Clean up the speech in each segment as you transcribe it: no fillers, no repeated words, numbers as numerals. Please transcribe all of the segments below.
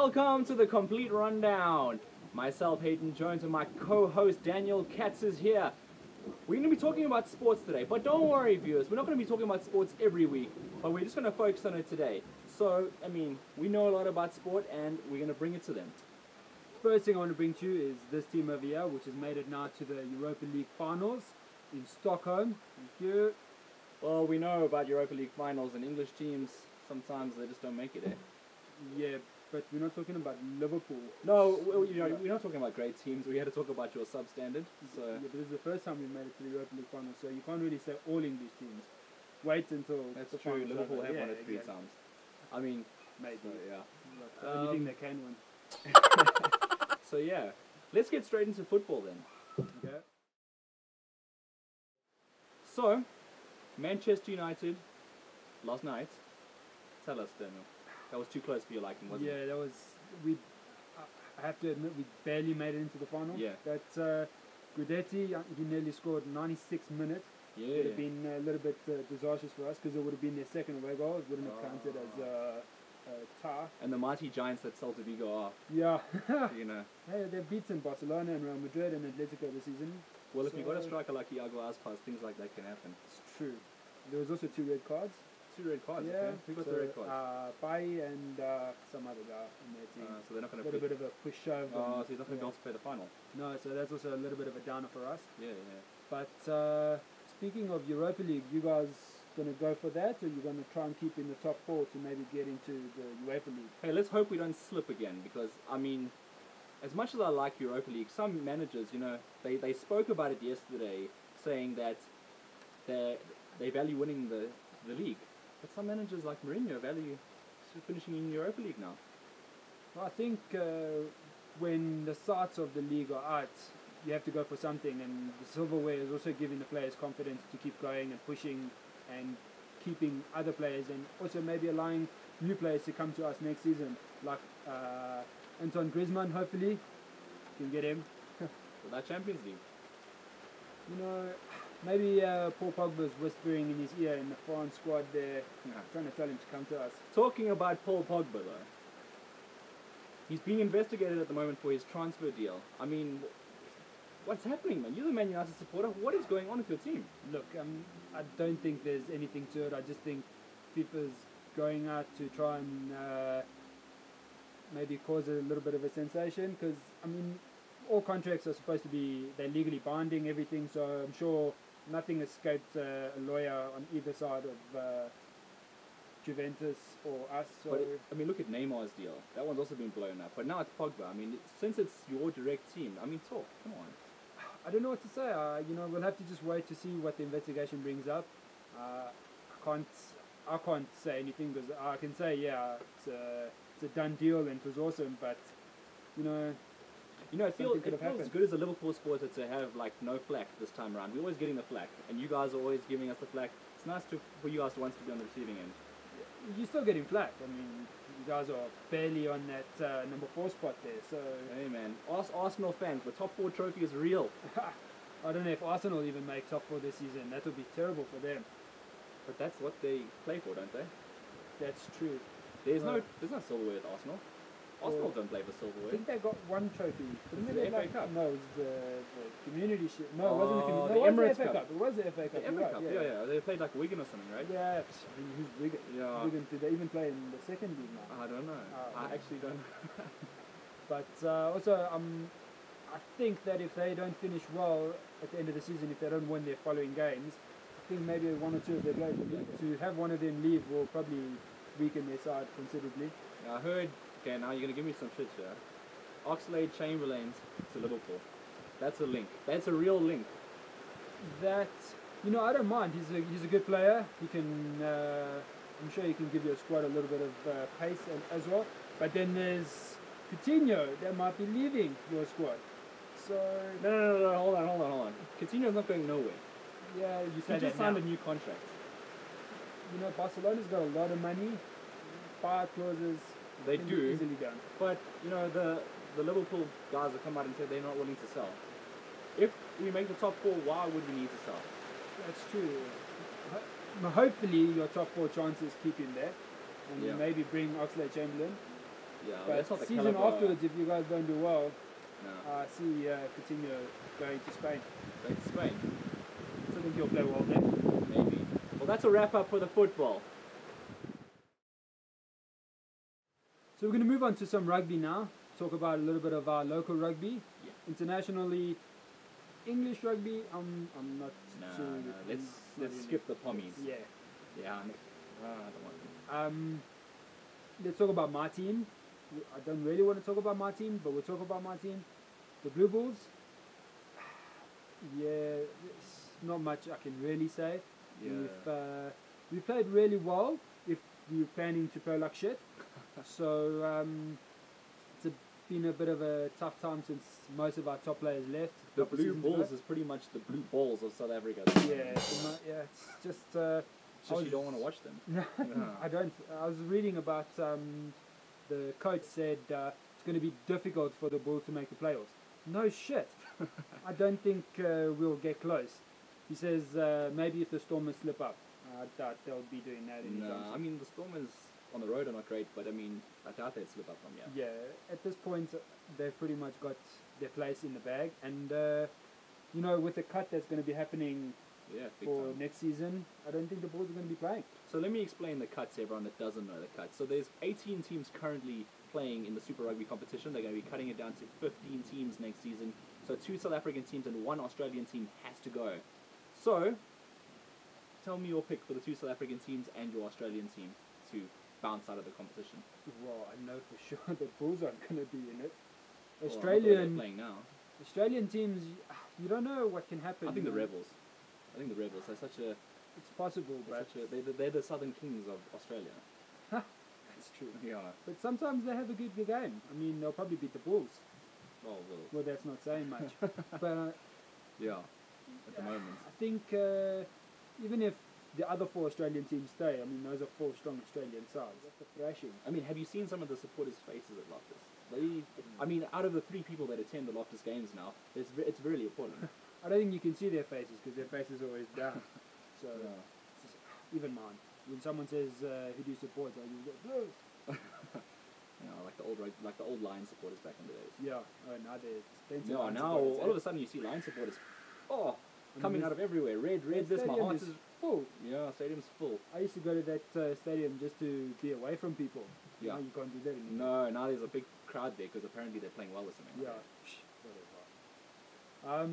Welcome to the Complete Rundown. Myself, Hayden Jones, and my co-host Daniel Katz is here. We're going to be talking about sports today, but don't worry, viewers. We're not going to be talking about sports every week, but we're just going to focus on it today. So, we know a lot about sport, and we're going to bring it to them. First thing I want to bring to you is this team over here, which has made it now to the Europa League finals in Stockholm. Thank you. Well, we know about Europa League finals, and English teams, sometimes they just don't make it, eh? Yeah, but we're not talking about Liverpool. No, we're not talking about great teams. We had to talk about your substandard. So. Yeah, but this is the first time we made it to the Europa League finals, so you can't really say all English teams. Wait until that's the true. Liverpool have won it three exactly. times. Maybe. So, yeah. Like the only thing they can win. So yeah, let's get straight into football then. Okay. So, Manchester United last night. Tell us, Daniel. That was too close for your liking, wasn't it? Yeah, that was. I have to admit, we barely made it into the final. Yeah. That Guidetti, he nearly scored 96 minutes. Yeah. It would have been a little bit disastrous for us because it would have been their second away goal. It wouldn't have counted as a tie. And the mighty giants that Celta Vigo are. Yeah. Hey, they've beaten Barcelona and Real Madrid and Atletico this season. Well, if you've got a striker like Iago Aspas, things like that can happen. It's true. There was also 2 red cards. 2 red cards, yeah. Okay. Who got the red cards? Pai and some other guy in their team. So they're not going to a little bit of a push shove. Oh, so he's not going to be able to play the final. No, so that's also a little bit of a downer for us. Yeah. But speaking of Europa League, you guys going to go for that, or you going to try and keep in the top 4 to maybe get into the UEFA League? Hey, let's hope we don't slip again, because as much as I like Europa League, some managers, they spoke about it yesterday, saying that they value winning the league. But some managers like Mourinho value finishing in Europa League now. Well, I think when the starts of the league are out, you have to go for something, and the silverware is also giving the players confidence to keep going and pushing and keeping other players, and also maybe allowing new players to come to us next season, like Antoine Griezmann. Hopefully, you can get him. For that Champions League. Maybe Paul Pogba's whispering in his ear in the France squad there, trying to tell him to come to us. Talking about Paul Pogba though, he's being investigated at the moment for his transfer deal. What's happening, man? You're the Man United supporter. What is going on with your team? Look, I don't think there's anything to it. I just think FIFA's going out to try and maybe cause a little bit of a sensation, because all contracts are supposed to be, they're legally binding, everything, so I'm sure nothing escaped a lawyer on either side of Juventus or us. So but look at Neymar's deal. That one's also been blown up. But now it's Pogba. Since it's your direct team, talk. Come on. I don't know what to say. We'll have to just wait to see what the investigation brings up. I can't say anything, because I can say, it's a done deal and it was awesome, but it feels good as a Liverpool supporter to have no flack this time around. We're always getting the flack, and you guys are always giving us the flack. It's nice for you guys to once be on the receiving end. You're still getting flack. You guys are barely on that number 4 spot there. So hey man, Arsenal fans, the top 4 trophy is real. I don't know if Arsenal even make top 4 this season. That would be terrible for them. But that's what they play for, don't they? That's true. There's no silverware at Arsenal. Arsenal don't play for silverware. I think they got one trophy. Wasn't it the FA Cup? No, it was the Community Shield. No, it wasn't the Community. The Emirates Cup. It was the FA Cup. The FA Cup. Yeah. They played Wigan or something, right? Yeah. Who's Wigan? Yeah. Wigan, did they even play in the second league now? I don't know. I actually don't know. But also, I think that if they don't finish well at the end of the season, if they don't win their following games, I think maybe 1 or 2 of their players to have one of them leave will probably weaken their side considerably. I heard. Okay, now you're going to give me some shit here. Oxlade-Chamberlain to Liverpool. That's a link. That's a real link. That, I don't mind. He's a good player. He can, I'm sure he can give your squad a little bit of pace as well. But then there's Coutinho that might be leaving your squad. So No, hold on. Coutinho's not going nowhere. Yeah, you say that. He just signed a new contract. Barcelona's got a lot of money. Buyout clauses. They do, easily done. But the Liverpool guys have come out and said they're not willing to sell. If we make the top 4, why would we need to sell? That's true. Hopefully your top 4 chances keep him there, and maybe bring Oxlade-Chamberlain. Yeah, But that's not the season caliber. afterwards, if you guys don't do well, No. I see Coutinho going to Spain. Going to Spain. So I think he'll play well there. Maybe. Well, that's a wrap up for the football. So we're going to move on to some rugby now. Talk about a little bit of our local rugby. Yeah. Internationally, English rugby, I'm not No, too... no. Let's really- skip the pommies. Yeah. Yeah. I don't want to. Let's talk about my team. I don't really want to talk about my team, but we'll talk about my team. The Blue Bulls. Yeah, it's not much I can really say. Yeah. We played really well if we were planning to play like shit. So it's been a bit of a tough time since most of our top players left. The couple Blue seasons Bulls ago. is pretty much the Blue Balls of South Africa. Yeah, it's just... It's just you don't want to watch them. No, I don't. I was reading about the coach said it's going to be difficult for the Bulls to make the playoffs. No shit. I don't think we'll get close. He says maybe if the Stormers slip up. I doubt they'll be doing that anytime No, soon. I mean the Stormers on the road are not great, but I mean I doubt they'd slip up from here. Yeah, at this point they've pretty much got their place in the bag, and with the cut that's going to be happening Yeah, big for time. next season, I don't think the Bulls are going to be playing. So let me explain the cuts to everyone that doesn't know the cuts. So there's 18 teams currently playing in the Super Rugby competition. They're going to be cutting it down to 15 teams next season. So 2 South African teams and 1 Australian team has to go. So tell me your pick for the 2 South African teams and your Australian team to bounce out of the competition. Well, I know for sure the Bulls aren't going to be in it. Well, I'm not sure they're Australian playing now. teams, you don't know what can happen. I think you the know. Rebels. I think the Rebels. They're such a. It's possible, but They're the Southern Kings of Australia. that's true. Yeah. But sometimes they have a good game. I mean, they'll probably beat the Bulls. Oh well. Well, that's not saying much. But Yeah. At the moment. I think even if the other 4 Australian teams stay, I mean, those are 4 strong Australian sides. That's a thrashing. I mean, have you seen some of the supporters' faces at Loftus? I mean, out of the 3 people that attend the Loftus games now, it's really appalling. I don't think you can see their faces because their faces are always down. So Yeah. it's just, even mine. When someone says, "Who do you support?" I just go, "Blues." You know, like the old Lions supporters back in the days. Yeah. Oh, now there's plenty. No, of now supporters, all of a sudden you see Lions supporters, coming out of everywhere. Red, the this, my stadium heart is is. full. Yeah, stadium's full. I used to go to that stadium just to be away from people. Yeah. Now you can't do that anymore. No, now there's a big crowd there because apparently they're playing well or something. Yeah. Whatever.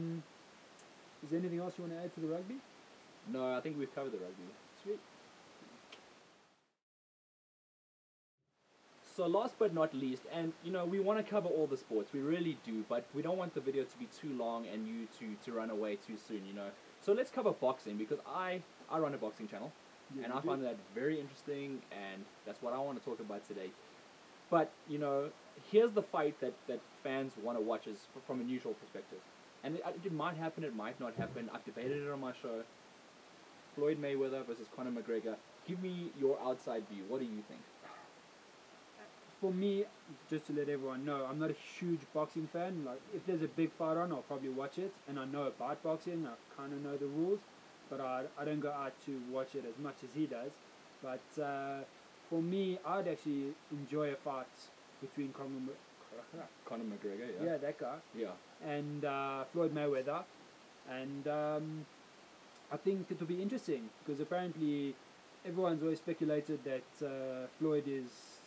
Is there anything else you want to add to the rugby? No, I think we've covered the rugby. Sweet. So last but not least, and we want to cover all the sports, we really do, but we don't want the video to be too long and you to run away too soon, So let's cover boxing because I run a boxing channel, Yeah, and you I do. find that very interesting, and that's what I want to talk about today. But here's the fight that fans want to watch is from a neutral perspective, and it might happen, it might not happen. I've debated it on my show. Floyd Mayweather versus Conor McGregor. Give me your outside view. What do you think? For me, just to let everyone know, I'm not a huge boxing fan. Like, if there's a big fight on, I'll probably watch it. And I know about boxing, I kind of know the rules. But I don't go out to watch it as much as he does. But for me, I'd actually enjoy a fight between Conor McGregor, yeah, that guy, Yeah. and Floyd Mayweather. And I think it'll be interesting because apparently everyone's always speculated that Floyd is,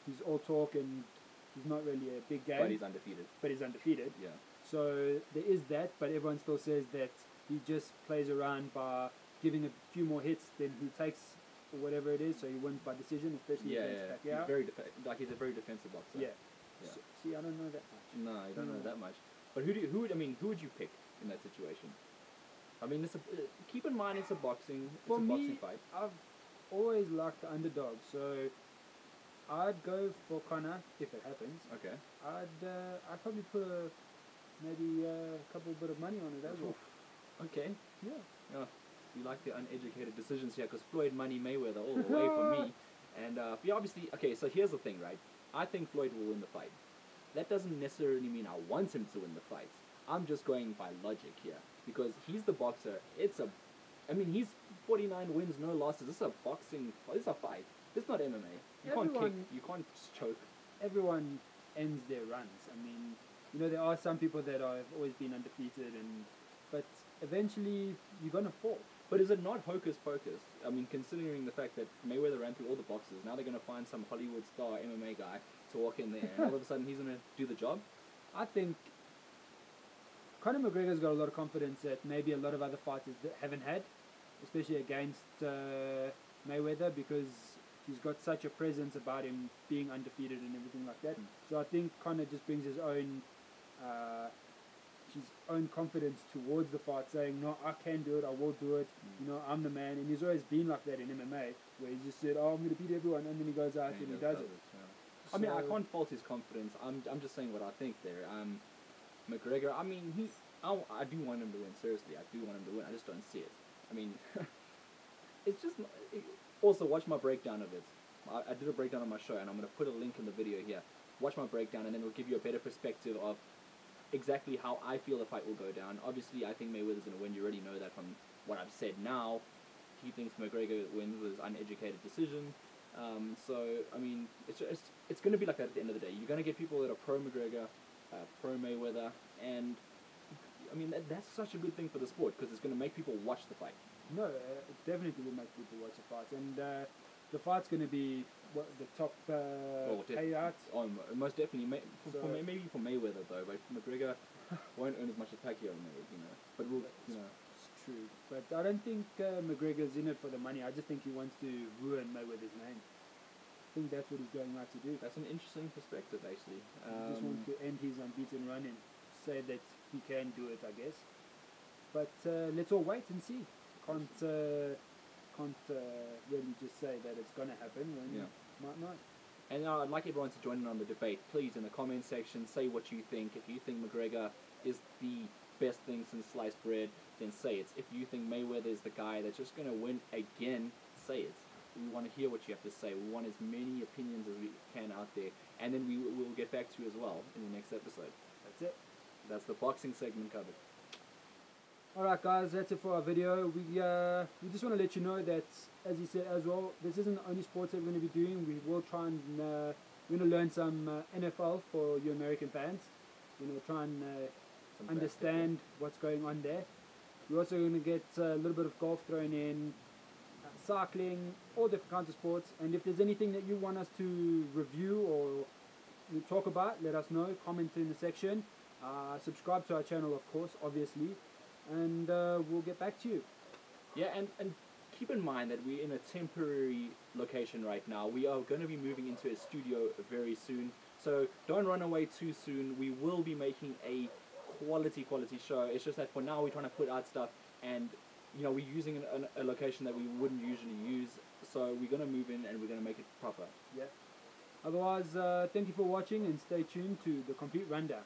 he's all talk and he's not really a big game. But he's undefeated. Yeah. So there is that, but everyone still says that he just plays around by giving a few more hits than he takes or whatever it is, so he wins by decision, especially Yeah, against yeah. Pacquiao. He's a very defensive boxer. Yeah. Yeah. So, see, I don't know that much. No, you don't know No. that much. But who would you pick in that situation? I mean, keep in mind it's a boxing For boxing me, fight. I've always liked the underdog, so I'd go for Conor if it happens. Okay. I'd probably put maybe a couple bit of money on it as well. Okay. Yeah. Yeah. You like the uneducated decisions here because Floyd Money Mayweather all the way for me. And yeah, obviously, okay, so here's the thing, right? I think Floyd will win the fight. That doesn't necessarily mean I want him to win the fight. I'm just going by logic here because he's the boxer. He's 49 wins, no losses. This is a fight. This is not MMA. You can't kick, Everyone- you can't choke. everyone ends their runs. I mean, you know, there are some people that have always been undefeated, but eventually you're gonna fall. But is it not hocus pocus? I mean, considering the fact that Mayweather ran through all the boxes, now they're going to find some Hollywood star MMA guy to walk in there, and all of a sudden he's going to do the job? I think Conor McGregor's got a lot of confidence that maybe a lot of other fighters haven't had, especially against Mayweather, because he's got such a presence about him being undefeated and everything like that. So I think Conor just brings his own confidence towards the fight, saying, no, I can do it, I will do it, you know, I'm the man. And he's always been like that in MMA, where he just said, oh, I'm going to beat everyone, and then he goes out and he does it. Yeah. I mean, I can't fault his confidence. I'm just saying what I think there. McGregor, I mean, I do want him to win, seriously, I do want him to win, I just don't see it. I mean, it's just, also watch my breakdown of it. I did a breakdown on my show, and I'm going to put a link in the video here. Watch my breakdown, and then it'll give you a better perspective of exactly how I feel the fight will go down. Obviously, I think Mayweather's going to win. You already know that from what I've said now. He thinks McGregor wins with uneducated decision. So, I mean, it's going to be like that at the end of the day. You're going to get people that are pro-McGregor, pro-Mayweather, and, I mean, that's such a good thing for the sport, because it's going to make people watch the fight. No, it definitely will make people watch the fight. And the fight's going to be the top payouts. Most definitely. Maybe for Mayweather though, but McGregor won't earn as much as Pacquiao made, you know. But we'll, you know. It's true. But I don't think McGregor's in it for the money. I just think he wants to ruin Mayweather's name. I think that's what he's going out to do. That's an interesting perspective, actually. He just wants to end his unbeaten run and say that he can do it, I guess. But let's all wait and see. Can't really just say that it's gonna happen when it might not. And I'd like everyone to join in on the debate. Please, in the comment section, say what you think. If you think McGregor is the best thing since sliced bread, then say it. If you think Mayweather is the guy that's just gonna win again, say it. We want to hear what you have to say. We want as many opinions as we can out there, and then we will get back to you as well in the next episode. That's it. That's the boxing segment covered. Alright guys, that's it for our video. We just want to let you know that, as you said as well, this isn't the only sports that we're going to be doing. We will try and we're going to learn some NFL for you American fans. We're going to try and understand what's going on there. We're also going to get a little bit of golf thrown in, cycling, all different kinds of sports. And if there's anything that you want us to review or talk about, let us know. Comment in the section. Subscribe to our channel, of course, obviously. And we'll get back to you. Yeah, and keep in mind that we're in a temporary location right now. We are going to be moving into a studio very soon, so don't run away too soon. We will be making a quality show. It's just that for now we're trying to put out stuff, and you know, we're using a location that we wouldn't usually use, so we're going to move in and we're going to make it proper. Yeah. Otherwise, thank you for watching, and stay tuned to The Complete Rundown.